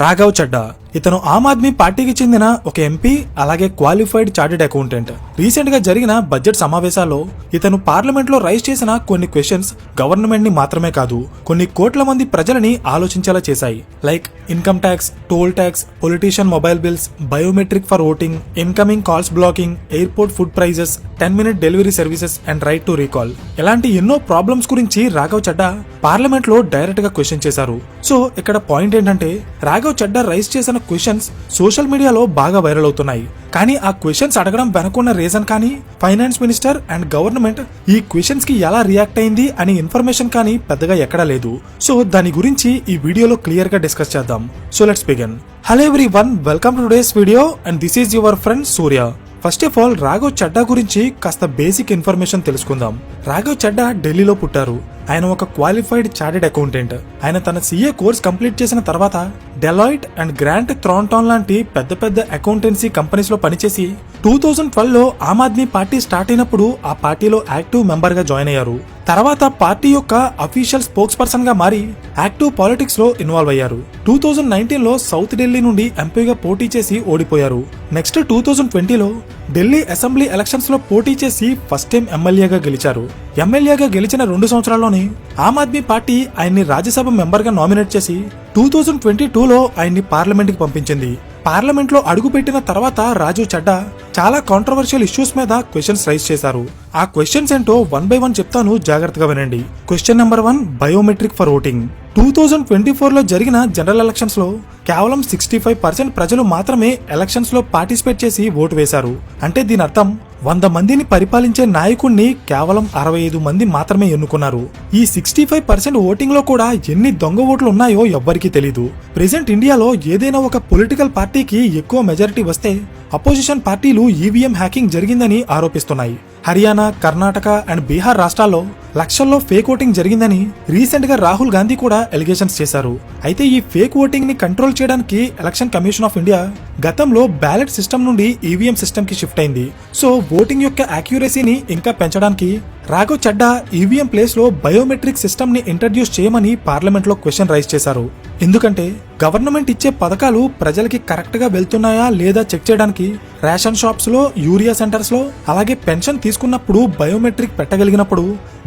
రాఘవ్ చడ్డా. ఇతను ఆమ్ ఆద్మీ పార్టీకి చెందిన ఒక ఎంపీ, అలాగే క్వాలిఫైడ్ చార్టెడ్ అకౌంటెంట్. రీసెంట్ గా జరిగిన బడ్జెట్ సమావేశాల్లో ఇతను పార్లమెంట్ లో రైజ్ చేసిన కొన్ని క్వశ్చన్స్ గవర్నమెంట్ ని మాత్రమే కాదు, కొన్ని కోట్ల మంది ప్రజలని ఆలోచించేలా చేశాయి. Like income tax, toll tax, politician mobile bills, biometric for voting, incoming calls blocking, airport food prices, 10-minute delivery services and right to recall. ఇలాంటి ఎన్నో ప్రాబ్లమ్స్ గురించి రాఘవ్ చడ్డా పార్లమెంట్ లో డైరెక్ట్ గా క్వశ్చన్ చేశారు. సో ఇక్కడ పాయింట్ ఏంటంటే, రాఘవ్ చడ్డా రైజ్ చేసిన questions social మీడియాలో బాగా వైరల్ అవుతున్నాయి. కానీ ఆ క్వశ్చన్స్ అడగడం వెనుకున్న రీజన్ కానీ, ఫైనాన్స్ మినిస్టర్ అండ్ గవర్నమెంట్ ఈ క్వశ్చన్స్ కి ఎలా రియాక్ట్ అయింది అనే ఇన్ఫర్మేషన్ కానీ పెద్దగా ఎక్కడా లేదు. సో దాని గురించి ఈ వీడియోలో క్లియర్ గా డిస్కస్ చేద్దాం. So let's begin. Hello everyone, welcome to today's video and this is your friend Surya. First of all Raghav Chadda గురించి కాస్త బేసిక్ ఇన్ఫర్మేషన్ తెలుసుకుందాం. రాఘవ్ చడ్డా ఢిల్లీలో పుట్టారు. ఆయన ఒక క్వాలిఫైడ్ చార్టెడ్ అకౌంటెంట్. ఆయన తన CA కోర్స్ కంప్లీట్ చేసిన తర్వాత డెలాయిట్ అండ్ గ్రాంట్ థ్రాన్టాన్ లాంటి పెద్ద పెద్ద అకౌంటెన్సీ కంపెనీస్ లో పనిచేసి 2012 లో ఆమ్ ఆద్మీ పార్టీ స్టార్ట్ అయినప్పుడు ఆ పార్టీలో యాక్టివ్ మెంబర్ గా జాయిన్ అయ్యారు. తర్వాత పార్టీ యొక్క అఫీషియల్ స్పోక్స్ పర్సన్ గా మారి యాక్టివ్ పాలిటిక్స్ లో ఇన్వాల్వ్ అయ్యారు. 2019 లో సౌత్ ఢిల్లీ నుండి ఎంపీగా పోటీ చేసి ఓడిపోయారు. నెక్స్ట్ 2020లో ఢిల్లీ అసెంబ్లీ ఎలక్షన్స్ లో పోటీ చేసి ఫస్ట్ టైం ఎమ్మెల్యేగా గెలిచారు. ఎమ్మెల్యేగా గెలిచిన 2 సంవత్సరాల్లోనే ఆమ్ ఆద్మీ పార్టీ ఆయన్ని రాజ్యసభ మెంబర్ గా నామినేట్ చేసి 2022లో ఆయన్ని పార్లమెంట్ కి పంపించింది. పార్లమెంట్ లో అడుగు పెట్టిన తర్వాత రాఘవ్ చడ్డా చాలా కాంట్రవర్షియల్ ఇష్యూస్ మీద క్వశ్చన్స్ రైజ్ చేశారు. ఆ క్వశ్చన్స్ ఏంటో 1 by 1 చెప్తాను, జాగ్రత్తగా వినండి. Question number 1, biometric for voting. 2024లో జరిగిన జనరల్ ఎలక్షన్స్ లో కేవలం 65% ప్రజలు మాత్రమే ఎలక్షన్స్ లో పార్టిసిపేట్ చేసి ఓటు వేశారు. అంటే దీని అర్థం 100 మందిని పరిపాలించే నాయకుణ్ణి కేవలం 65 మంది మాత్రమే ఎన్నుకున్నారు. ఈ 65% ఓటింగ్ లో కూడా ఎన్ని దొంగ ఓట్లు ఉన్నాయో ఎవ్వరికీ తెలీదు. ప్రెసెంట్ ఇండియాలో ఏదైనా ఒక పొలిటికల్ పార్టీకి ఎక్కువ మెజారిటీ వస్తే అపోజిషన్ పార్టీలు ఈవీఎం హ్యాకింగ్ జరిగిందని ఆరోపిస్తున్నాయి. హర్యానా, కర్ణాటక అండ్ బీహార్ రాష్ట్రాల్లో లక్షల్లో ఫేక్ ఓటింగ్ జరిగిందని రీసెంట్ గా రాహుల్ గాంధీ కూడా ఎలిగేషన్స్ చేశారు. అయితే ఈ ఫేక్ ఓటింగ్ ని కంట్రోల్ చేయడానికి ఎలక్షన్ కమిషన్ ఆఫ్ ఇండియా గతంలో బ్యాలెట్ సిస్టమ్ నుండి ఈవీఎం సిస్టమ్ కి షిఫ్ట్ అయింది. సో ఓటింగ్ యొక్క యాక్యురసీని ఇంకా పెంచడానికి రాఘవ్ చడ్డా ఈవీఎం ప్లేస్ లో బయోమెట్రిక్ సిస్టమ్ ని ఇంట్రడ్యూస్ చేయమని పార్లమెంట్ లో క్వశ్చన్ రైజ్ చేశారు. ఎందుకంటే గవర్నమెంట్ ఇచ్చే పథకాలు ప్రజలకి కరెక్ట్ గా వెళ్తున్నాయా లేదా చెక్ చేయడానికి రేషన్ షాప్స్ లో, యూరియా సెంటర్స్ లో, అలాగే పెన్షన్ తీసుకున్నప్పుడు బయోమెట్రిక్ పెట్టగలిగినప్పుడు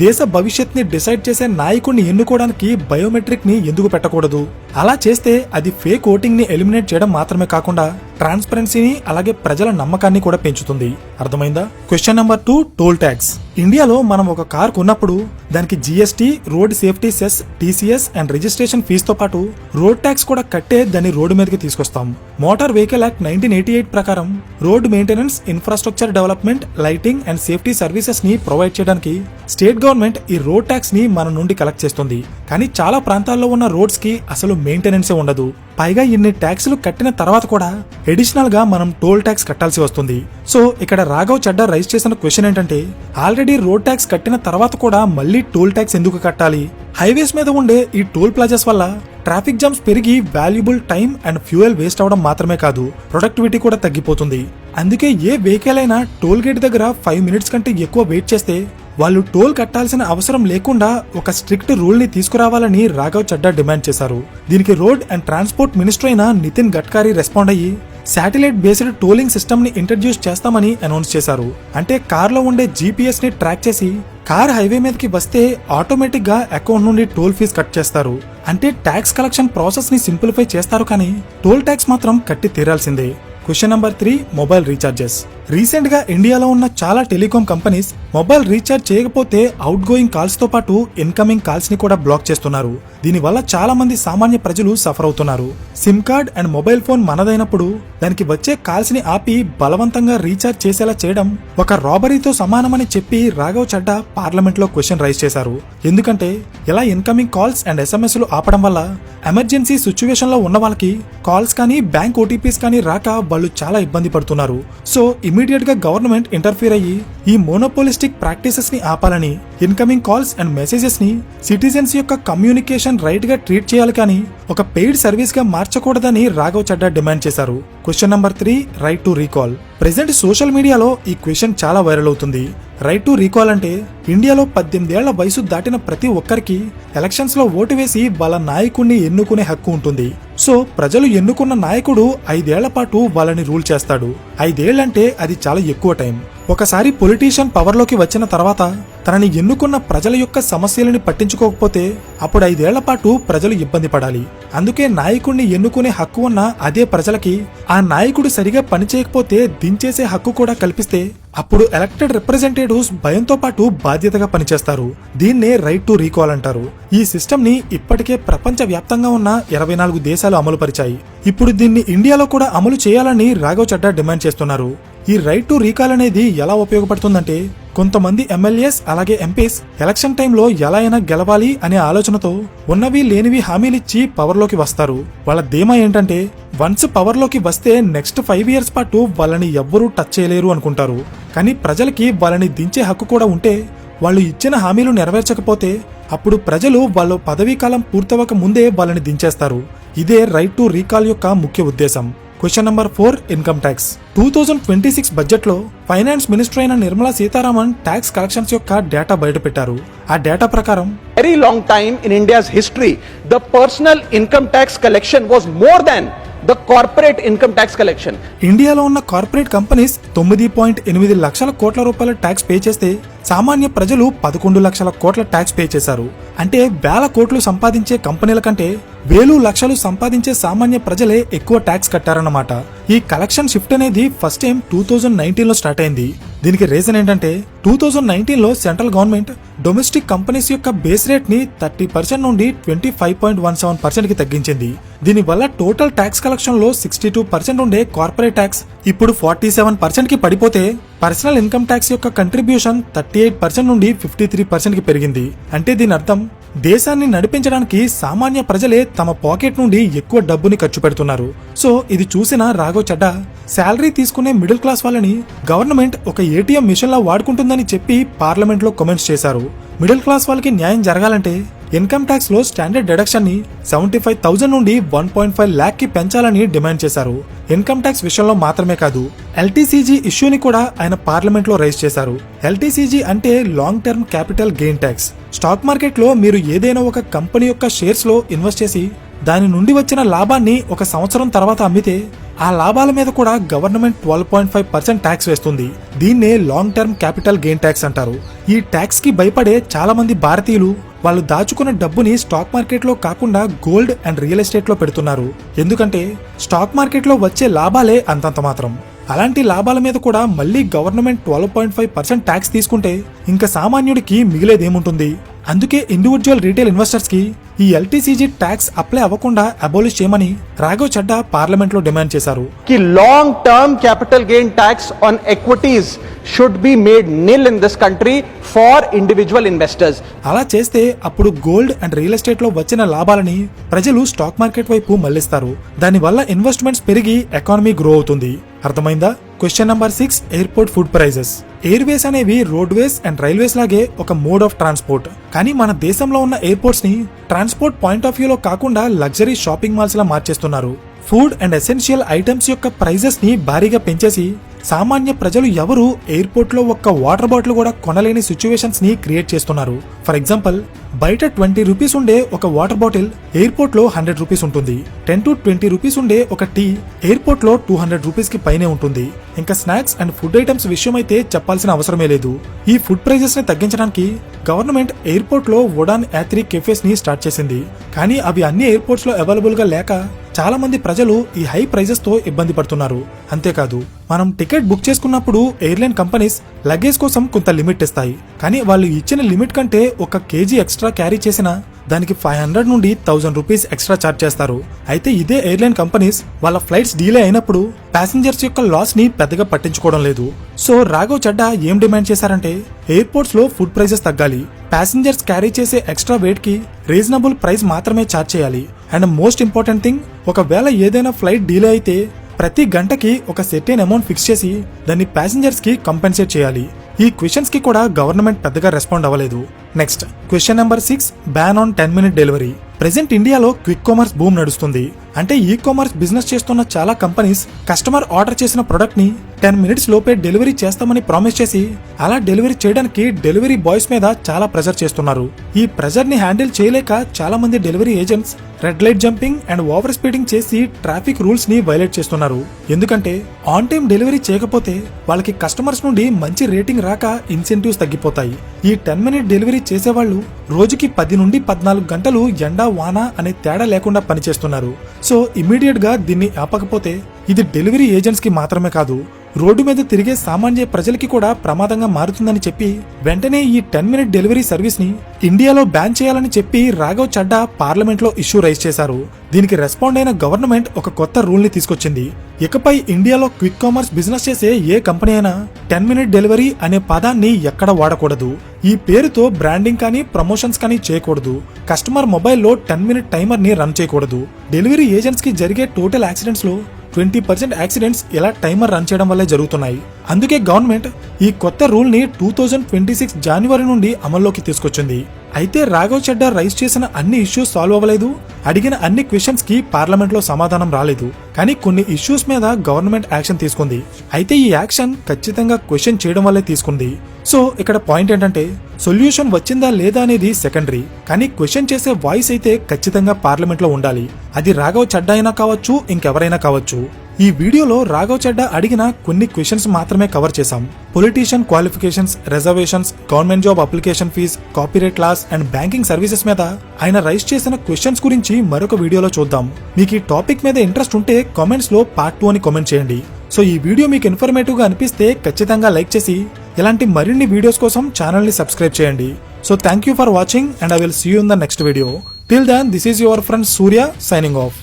దేశ భవిష్యత్ ని డిసైడ్ చేసే నాయకుడిని ఎన్నుకోవడానికి బయోమెట్రిక్ ని ఎందుకు పెట్టకూడదు? అలా చేస్తే అది ఫేక్ ఓటింగ్ ని ఎలిమినేట్ చేయడం మాత్రమే కాకుండా ట్రాన్స్పరెన్సీని అలాగే ప్రజల నమ్మకాన్ని కూడా పెంచుతుంది. అర్థమైందా? Question number 2, toll tax. ఇండియాలో మనం ఒక కార్ కొన్నప్పుడు దానికి GST, road safety cess, TCS and registration ఫీజుతో పాటు రోడ్ ట్యాక్స్ కూడా కట్టే దాన్ని రోడ్డు మీదకి తీసుకొస్తాం. మోటార్ వెహికల్ యాక్ట్ 1988 ప్రకారం road maintenance, infrastructure development, lighting and safety services ని ప్రొవైడ్ చేయడానికి స్టేట్ గవర్నమెంట్ ఈ రోడ్ ట్యాక్స్ ని మన నుండి కలెక్ట్ చేస్తుంది. కానీ చాలా ప్రాంతాల్లో ఉన్న రోడ్స్ కి అసలు మెయింటెనెన్సే ఉండదు. పైగా ఇన్ని ట్యాక్సులు కట్టిన తర్వాత కూడా అడిషనల్ గా మనం టోల్ ట్యాక్స్ కట్టాల్సి వస్తుంది. సో ఇక్కడ రాఘవ్ చడ్డా రైజ్ చేసిన క్వశ్చన్ ఏంటంటే, ఆల్రెడీ రోడ్ ట్యాక్స్ కట్టిన తర్వాత కూడా మళ్ళీ టోల్ ట్యాక్స్ ఎందుకు కట్టాలి? హైవేస్ మీద ఉండే ఈ టోల్ ప్లాజాస్ వల్ల ట్రాఫిక్ జామ్స్ పెరిగి valuable time and fuel waste అవడం మాత్రమే కాదు, ప్రొడక్టివిటీ కూడా తగ్గిపోతుంది. అందుకే ఏ వెహికల్ అయినా టోల్ గేట్ దగ్గర 5 minutes కంటే ఎక్కువ వెయిట్ చేస్తే వాళ్ళు టోల్ కట్టాల్సిన అవసరం లేకుండా ఒక స్ట్రిక్ట్ రూల్ ని తీసుకురావాలని రాఘవ్ చడ్డా డిమాండ్ చేశారు. దీనికి రోడ్ అండ్ ట్రాన్స్పోర్ట్ మినిస్టర్ అయిన నితిన్ గడ్కరీ రెస్పాండ్ అయ్యి శాటిలైట్ బేస్డ్ టోలింగ్ సిస్టమ్ ని ఇంట్రడ్యూస్ చేస్తామని అనౌన్స్ చేశారు. అంటే కార్ లో ఉండే జీపీఎస్ ని ట్రాక్ చేసి కార్ హైవే మీదకి వస్తే ఆటోమేటిక్ గా అకౌంట్ నుండి టోల్ ఫీజు కట్ చేస్తారు. అంటే ట్యాక్స్ కలెక్షన్ ప్రాసెస్ ని సింప్లిఫై చేస్తారు, కానీ టోల్ ట్యాక్స్ మాత్రం కట్టి తీరాల్సిందే. Question number 3, mobile recharges. Recent గా ఇండియాలో ఉన్న చాలా టెలికాం కంపెనీస్ మొబైల్ రీఛార్జ్ చేయకపోతే అవుట్ గోయింగ్ కాల్స్ తో పాటు ఇన్కమింగ్ కాల్స్ ని కూడా బ్లాక్ చేస్తున్నారు. దీనివల్ల చాలా మంది సామాన్య ప్రజలు సఫర్ అవుతున్నారు. Sim card and mobile phone మనదైనప్పుడు దానికి వచ్చే కాల్స్ ని ఆపి బలవంతంగా రీఛార్జ్ చేసేలా చేయడం ఒక రాబరీతో సమానమని చెప్పి రాఘవ్ చడ్డా పార్లమెంట్ లో క్వశ్చన్ రైజ్ చేశారు. ఎందుకంటే ఇలా ఇన్కమింగ్ కాల్స్ అండ్ ఎస్ఎంఎస్ లు ఆపడం వల్ల ఎమర్జెన్సీ సిచ్యువేషన్ లో ఉన్న వాళ్ళకి కాల్స్ కానీ బ్యాంక్ ఓటీపీస్ కానీ రాక వాళ్ళు చాలా ఇబ్బంది పడుతున్నారు. సో ఇమీడియట్ గా గవర్నమెంట్ ఇంటర్ఫీర్ అయ్యి ఈ మోనోపోలిస్టిక్ ప్రాక్టీసెస్ ని ఆపాలని ఇన్కమింగ్ కాల్స్ అండ్ మెసేజెస్ ని సిటిజన్స్ యొక్క కమ్యూనికేషన్ రైట్ గా ట్రీట్ చేయాలి కానీ ఒక పెయిడ్ సర్వీస్ గా మార్చకూడదని రాఘవ్ చడ్డా డిమాండ్ చేశారు. Question number 3, right to recall. Present social మీడియాలో ఈ క్వశ్చన్ చాలా వైరల్ అవుతుంది. రైట్ టు రీకాల్ అంటే ఇండియాలో 18 ఏళ్ల వయసు దాటిన ప్రతి ఒక్కరికి ఎలక్షన్స్ లో ఓటు వేసి వాళ్ళ నాయకుడిని ఎన్నుకునే హక్కు ఉంటుంది. సో ప్రజలు ఎన్నుకున్న నాయకుడు 5 ఏళ్ల పాటు వాళ్ళని రూల్ చేస్తాడు. 5 ఏళ్లంటే అది చాలా ఎక్కువ టైం. ఒకసారి పొలిటీషియన్ పవర్ లోకి వచ్చిన తర్వాత తనని ఎన్నుకున్న ప్రజల యొక్క సమస్యలని పట్టించుకోకపోతే అప్పుడు 5 ఏళ్ల పాటు ప్రజలు ఇబ్బంది పడాలి. అందుకే నాయకుడిని ఎన్నుకునే హక్కు ఉన్న అదే ప్రజలకి ఆ నాయకుడు సరిగా పనిచేయకపోతే దించేసే హక్కు కూడా కల్పిస్తే అప్పుడు ఎలక్టెడ్ రిప్రజెంటేటివ్స్ భయంతో పాటు బాధ్యతగా పనిచేస్తారు. దీన్నే రైట్ టు రీకాల్ అంటారు. ఈ సిస్టమ్ ని ఇప్పటికే ప్రపంచ వ్యాప్తంగా ఉన్న 24 దేశాలు అమలు పరిచాయి. ఇప్పుడు దీన్ని ఇండియాలో కూడా అమలు చేయాలని రాఘవ్ చడ్డా డిమాండ్ చేస్తున్నారు. ఈ రైట్ టు రీకాల్ అనేది ఎలా ఉపయోగపడుతుందంటే కొంతమంది ఎమ్మెల్యేస్ అలాగే ఎంపీస్ ఎలక్షన్ టైంలో ఎలా అయినా గెలవాలి అనే ఆలోచనతో ఉన్నవి లేనివి హామీలిచ్చి పవర్ లోకి వస్తారు. వాళ్ళ ధీమా ఏంటంటే వన్స్ పవర్ లోకి వస్తే నెక్స్ట్ 5 ఇయర్స్ పాటు వాళ్ళని ఎవ్వరూ టచ్ చేయలేరు అనుకుంటారు. కానీ ప్రజలకి వాళ్ళని దించే హక్కు కూడా ఉంటే వాళ్ళు ఇచ్చిన హామీలు నెరవేర్చకపోతే అప్పుడు ప్రజలు వాళ్ళ పదవీ కాలం పూర్తవక ముందే వాళ్ళని దించేస్తారు. ఇదే రైట్ టు రీకాల్ యొక్క ముఖ్య ఉద్దేశం. Question number 4, income tax. 2026 budget లో ఫైనాన్స్ మినిస్టర్ అయిన నిర్మలా సీతారామన్ ట్యాక్స్ కలెక్షన్స్ యొక్క డేటా బయటపెట్టారు. ఆ డేటా ప్రకారం very long time in India's history, the personal income tax collection was more than the corporate income tax collection. ఇండియాలో ఉన్న కార్పొరేట్ కంపెనీస్ 9.8 లక్షల కోట్ల రూపాయల ట్యాక్స్ పే చేస్తే సామాన్య ప్రజలు 11 లక్షల కోట్ల ట్యాక్స్ పే చేశారు. అంటే వేల కోట్లు సంపాదించే కంపెనీల కంటే వేలు లక్షలు సంపాదించే సామాన్య ప్రజలే ఎక్కువ ట్యాక్స్ కట్టారన్నమాట. ఈ కలెక్షన్ షిఫ్ట్ అనేది ఫస్ట్ టైం 2019 లో స్టార్ట్ అయింది. దీనికి రీజన్ ఏంటంటే 2019 లో సెంట్రల్ గవర్నమెంట్ డొమెస్టిక్ కంపెనీస్ యొక్క బేస్ రేట్ ని 30% నుండి 25.17% కి తగ్గించింది. దీనివల్ల టోటల్ ట్యాక్స్ కలెక్షన్ లో 62% ఉండే కార్పొరేట్ ట్యాక్స్ ఇప్పుడు 47% కి పడిపోతే పర్సనల్ ఇన్కమ్ ట్యాక్స్ యొక్క కంట్రిబ్యూషన్ 38% నుండి 53% కి పెరిగింది. అంటే దీని అర్థం దేశాన్ని నడిపించడానికి సామాన్య ప్రజలే తమ పాకెట్ నుండి ఎక్కువ డబ్బుని ఖర్చు పెడుతున్నారు. సో ఇది చూసిన రాఘవ్ చడ్డా శాలరీ తీసుకునే మిడిల్ క్లాస్ వాళ్ళని గవర్నమెంట్ ఒక ఏటీఎం మిషన్ లా వాడుకుంటుందని చెప్పి పార్లమెంట్ లో కామెంట్స్ చేశారు. మిడిల్ క్లాస్ వాళ్ళకి న్యాయం జరగాలంటే ఇన్కమ్ ట్యాక్స్ లో స్టాండర్డ్ డిడక్షన్ ని 75,000 నుండి 1.5 lakh కి పెంచాలని డిమాండ్ చేశారు. ఇన్కమ్ ట్యాక్స్ విషయంలో మాత్రమే కాదు, ఎల్టీసీజీ ఇష్యూని కూడా ఆయన పార్లమెంట్ లో రైజ్ చేశారు. ఎల్టీసీజీ అంటే long term capital gain tax. Stock market లో మీరు ఏదైనా ఒక కంపెనీ యొక్క షేర్స్ లో ఇన్వెస్ట్ చేసి దాని నుండి వచ్చిన లాభాన్ని 1 సంవత్సరం తర్వాత అమ్మితే ఆ లాభాల మీద కూడా గవర్నమెంట్ 12.5% ట్యాక్స్ వేస్తుంది. దీన్నే long term capital gain tax అంటారు. ఈ ట్యాక్స్ కి భయపడే చాలా మంది భారతీయులు వాళ్ళు దాచుకున్న డబ్బుని స్టాక్ మార్కెట్ లో కాకుండా గోల్డ్ అండ్ రియల్ ఎస్టేట్ లో పెడుతున్నారు. ఎందుకంటే స్టాక్ మార్కెట్ లో వచ్చే లాభాలే అంతంత మాత్రం. అలాంటి లాభాల మీద కూడా మళ్ళీ గవర్నమెంట్ 12.5% ట్యాక్స్ తీసుకుంటే ఇంకా సామాన్యుడికి మిగిలేదేముంటుంది? అందుకే ఇండివిజువల్ రీటైల్ ఇన్వెస్టర్స్ కి ఈ ఎల్టీసీజీ ట్యాక్స్ అప్లై అవ్వకుండా అబోలిష్ చేయమని రాఘవ్ చడ్డా పార్లమెంట్ లో డిమాండ్ చేశారు. कि long term capital gain tax on equities should be made nil in this country for individual investors. అలా చేస్తే అప్పుడు గోల్డ్ అండ్ రియల్ ఎస్టేట్ లో వచ్చిన లాభాలని ప్రజలు స్టాక్ మార్కెట్ వైపు మళ్లిస్తారు. దానివల్ల ఇన్వెస్ట్మెంట్స్ పెరిగి ఎకానమీ గ్రో అవుతుంది. అర్థమైందా? Question number 6, airport food prices. Airways అనేవి రోడ్వేస్ అండ్ రైల్వేస్ లాగే ఒక మోడ్ ఆఫ్ ట్రాన్స్పోర్ట్. కానీ మన దేశంలో ఉన్న ఎయిర్పోర్ట్స్ ని ట్రాన్స్పోర్ట్ పాయింట్ ఆఫ్ వ్యూలో కాకుండా లగ్జరీ షాపింగ్ మాల్స్ లా మార్చేస్తున్నారు. ఫుడ్ అండ్ ఎసెన్షియల్ ఐటమ్స్ యొక్క ప్రైజెస్ ని భారీగా పెంచేసి సామాన్య ప్రజలు ఎవరు ఎయిర్పోర్ట్ లో ఒక్క వాటర్ బాటిల్ కూడా కొనలేని సిచ్యువేషన్స్ ని క్రియేట్ చేస్తున్నారు. ఫర్ ఎగ్జాంపుల్, బయట 20 రూపీస్ ఉండే ఒక వాటర్ బాటిల్ ఎయిర్పోర్ట్ లో 100 రూపీస్ ఉంటుంది. 10 to 20 రూపీస్ ఉండే ఒక టీ ఎయిర్పోర్ట్ లో 200 రూపీస్ కి పైనే ఉంటుంది. ఇంకా స్నాక్స్ అండ్ ఫుడ్ ఐటమ్స్ విషయం అయితే చెప్పాల్సిన అవసరమే లేదు. ఈ ఫుడ్ ప్రైజెస్ ని తగ్గించడానికి గవర్నమెంట్ ఎయిర్పోర్ట్ లో వోడాన్ యాత్రి కెఫేస్ ని స్టార్ట్ చేసింది. కానీ అవి అన్ని ఎయిర్పోర్ట్స్ లో అవైలబుల్ గా లేక చాలా మంది ప్రజలు ఈ హై ప్రైజెస్ తో ఇబ్బంది పడుతున్నారు. అంతేకాదు, మనం టికెట్ బుక్ చేసుకున్నప్పుడు ఎయిర్లైన్ కంపెనీస్ లగేజ్ కోసం కొంత లిమిట్ ఇస్తాయి. కానీ వాళ్ళు ఇచ్చిన లిమిట్ కంటే 1 kg ఎక్స్ట్రా క్యారీ చేసినా దానికి 500 నుండి 1000 రూపీస్ ఎక్స్ట్రా చార్జ్ చేస్తారు. అయితే ఇదే ఎయిర్లైన్ కంపెనీస్ వాళ్ళ ఫ్లైట్స్ డీలే అయినప్పుడు ప్యాసింజర్స్ యొక్క లాస్ ని పెద్దగా పట్టించుకోవడం లేదు. సో రాఘవ్ చడ్డా ఏం డిమాండ్ చేశారంటే ఎయిర్పోర్ట్స్ లో ఫుడ్ ప్రైజెస్ తగ్గాలి, ప్యాసింజర్స్ క్యారీ చేసే ఎక్స్ట్రా వెయిట్ కి రీజనబుల్ ప్రైస్ మాత్రమే చార్జ్ చేయాలి. అండ్ మోస్ట్ ఇంపార్టెంట్ థింగ్, ఒకవేళ ఏదైనా ఫ్లైట్ డీలే అయితే ప్రతి గంటకి ఒక సెర్టైన్ అమౌంట్ ఫిక్స్ చేసి దాన్ని ప్యాసింజర్స్ కి కంపెన్సేట్ చేయాలి. ఈ క్వశ్చన్స్ కి కూడా గవర్నమెంట్ పెద్దగా రెస్పాండ్ అవ్వలేదు. Next question number 6, ban on 10-minute delivery. Present ఇండియాలో క్విక్ కామర్స్ బూమ్ నడుస్తుంది. అంటే ఈ కామర్స్ బిజినెస్ చేస్తున్న చాలా కంపెనీస్ కస్టమర్ ఆర్డర్ చేసిన ప్రొడక్ట్ ని 10 minutes లోపే డెలివరీ చేస్తామని ప్రామిస్ చేసి అలా డెలివరీ చేయడానికి డెలివరీ బాయ్స్ మీద చాలా ప్రెజర్ చేస్తున్నారు. ఈ ప్రెజర్ ని హ్యాండిల్ చేయలేక చాలా మంది delivery agents red light jumping and over speeding చేసి ట్రాఫిక్ రూల్స్ ని వైలేట్ చేస్తున్నారు. ఎందుకంటే ఆన్ టైం డెలివరీ చేయకపోతే వాళ్ళకి కస్టమర్స్ నుండి మంచి రేటింగ్ రాక ఇన్సెంటివ్స్ తగ్గిపోతాయి. ఈ 10-minute డెలివరీ చేసేవాళ్ళు రోజుకి 10 నుండి 14 గంటలు ఎండా వాన అనే తేడా లేకుండా పనిచేస్తున్నారు. సో ఇమీడియట్ గా దీన్ని ఆపకపోతే ఇది డెలివరీ ఏజెంట్స్ కి మాత్రమే కాదు, రోడ్డు మీద తిరిగే సామాన్య ప్రజలకి కూడా ప్రమాదంగా మారుతుందని చెప్పి వెంటనే ఈ 10-minute డెలివరీ సర్వీస్ ని ఇండియాలో బ్యాన్ చేయాలని చెప్పి రాఘవ్ చడ్డా పార్లమెంట్ లో ఇష్యూ రైజ్ చేశారు. దీనికి రెస్పాండ్ అయిన గవర్నమెంట్ ఒక కొత్త రూల్ ని తీసుకొచ్చింది. ఇకపై ఇండియాలో క్విక్ కామర్స్ బిజినెస్ చేసే ఏ కంపెనీ అయినా 10-minute డెలివరీ అనే పదాన్ని ఎక్కడ వాడకూడదు. ఈ పేరుతో బ్రాండింగ్ కానీ ప్రమోషన్స్ కానీ చేయకూడదు. కస్టమర్ మొబైల్లో 10-minute టైమర్ ని రన్ చేయకూడదు. డెలివరీ ఏజెంట్స్ కి జరిగే టోటల్ యాక్సిడెంట్స్ లో 20% యాక్సిడెంట్స్ ఇలా టైమర్ రన్ చేయడం వల్లే జరుగుతున్నాయి. అందుకే గవర్నమెంట్ ఈ కొత్త రూల్ ని 2026 జనవరి నుండి అమల్లోకి తీసుకొచ్చింది. అయితే రాఘవ్ చడ్డా రైజ్ చేసిన అన్ని ఇష్యూస్ సాల్వ్ అవ్వలేదు. అడిగిన అన్ని క్వశ్చన్స్ కి పార్లమెంట్ లో సమాధానం రాలేదు. కానీ కొన్ని ఇష్యూస్ మీద గవర్నమెంట్ యాక్షన్ తీసుకుంది. అయితే ఈ యాక్షన్ ఖచ్చితంగా క్వశ్చన్ చేయడం వల్లే తీసుకుంది. సో ఇక్కడ పాయింట్ ఏంటంటే సొల్యూషన్ వచ్చిందా లేదా అనేది సెకండరీ, కానీ క్వశ్చన్ చేసే వాయిస్ అయితే ఖచ్చితంగా పార్లమెంట్ లో ఉండాలి. అది రాఘవ్ చడ్డా అయినా కావచ్చు, ఇంకెవరైనా కావచ్చు. ఈ వీడియోలో రాఘవ్ చడ్డా అడిగిన కొన్ని క్వశ్చన్స్ మాత్రమే కవర్ చేశాం. Politician qualifications, reservations, government job application fees, copyright laws and banking services మీద ఆయన రైజ్ చేసిన క్వశ్చన్స్ గురించి మరొక వీడియోలో చూద్దాం. మీకు ఈ టాపిక్ మీద ఇంట్రెస్ట్ ఉంటే కామెంట్స్ లో పార్ట్ 2 అని కామెంట్ చేయండి. సో ఈ వీడియో మీకు ఇన్ఫర్మేటివ్ గా అనిపిస్తే ఖచ్చితంగా లైక్ చేసి ఇలాంటి మరిన్ని వీడియోస్ కోసం ఛానల్ ని సబ్స్క్రైబ్ చేయండి. So thank you for watching and I will see you in the next video. Till then this is your friend Surya signing of.